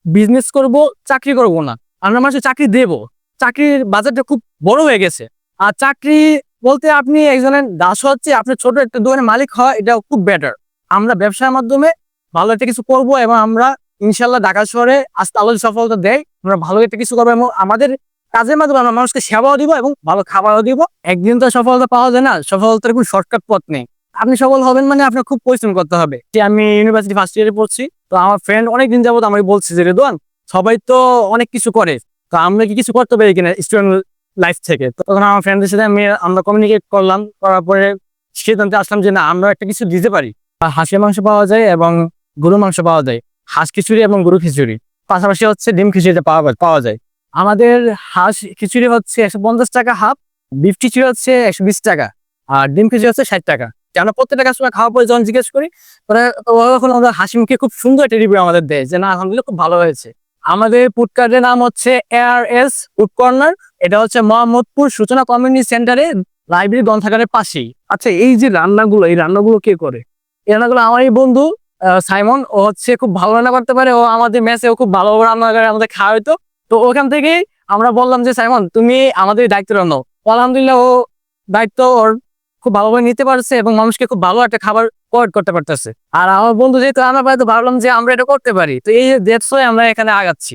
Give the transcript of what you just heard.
Business করব, চাকরি করব না। আমরা মানুষের চাকরি দেব। চাকরির বাজারটা খুব বড় হয়ে গেছে। আর চাকরি বলতে আপনি একজনের দাস হচ্ছে, আপনার ছোট একটা দোকানের মালিক হওয়া, এটা খুব বেটার। আমরা ব্যবসার মাধ্যমে ভালো একটা কিছু করব এবং আমরা ইনশাল্লাহ ঢাকা শহরে আস্তে আল্লাহ যদি সফলতা দেয়, আমরা ভালো একটা কিছু করবো এবং আমাদের কাজের মাধ্যমে আমরা মানুষকে সেবাও দিব এবং ভালো খাবারও দিব। একদিন তো সফলতা পাওয়া যায় না, সফলতার কোনো শর্টকাট পথ নেই। আপনি সফল হবেন মানে আপনার খুব পরিশ্রম করতে হবে। যে আমি ইউনিভার্সিটি ফার্স্ট ইয়ারে পড়ছি, তো আমার ফ্রেন্ড অনেকদিন যাবত আমাকে বলছে যে রেদওয়ান, সবাই তো অনেক কিছু করে, তো আমরা কি কিছু করতে পারি কিনা স্টুডেন্ট লাইফ থেকে। তো তখন আমার ফ্রেন্ডদের সাথে আমরা কমিউনিকেট করলাম, করার পরে সিদ্ধান্তে আসলাম যে না, আমরা একটা কিছু দিতে পারি। হাঁসের মাংস পাওয়া যায় এবং গরুর মাংস পাওয়া যায়, হাঁস খিচুড়ি এবং গরু খিচুড়ি, পাশাপাশি হচ্ছে ডিম খিচুড়িটা পাওয়া যায়। আমাদের হাঁস খিচুড়ি হচ্ছে 150 টাকা হাফ, বিফ খিচুড়ি হচ্ছে 120 টাকা, আর ডিম খিচুড়ি হচ্ছে 60 টাকা। আমরা প্রত্যেকটা কাস্টমার খাওয়ার পরে যখন জিজ্ঞেস করি, তখন আমরা হাসি মুখে খুব সুন্দর একটা রিভিউ আমাদের দেয় যে না, আলহামদুলিল্লাহ খুব ভালো হয়েছে। আমাদের ফুড কার্টের নাম হচ্ছে ARS ফুড কর্নার। এটা হচ্ছে মোহাম্মদপুর সূচনা কমিউনিটি সেন্টারে, লাইব্রেরি গ্রন্থাগারের পাশেই। আচ্ছা, এই যে রান্নাগুলো, এই রান্নাগুলো কে করে? এই রান্নাগুলো আমারই বন্ধু সাইমন, ও হচ্ছে খুব ভালো রান্না করতে পারে। ও আমাদের মেসে ও খুব ভালো রান্না করে, আমাদের খাওয়াইতো। তো ওখান থেকেই আমরা বললাম যে সাইমন, তুমি আমাদের দায়িত্ব নাও। আলহামদুলিল্লাহ ও দায়িত্ব ওর খুব ভালোভাবে নিতে পারছে এবং মানুষকে খুব ভালো একটা খাবার প্রোভাইড করতে পারতেছে। আর আমার বন্ধু যেহেতু, আমরা তো ভাবলাম যে আমরা এটা করতে পারি, তো এই দ্যাটস ওয়াই আমরা এখানে আগাচ্ছি।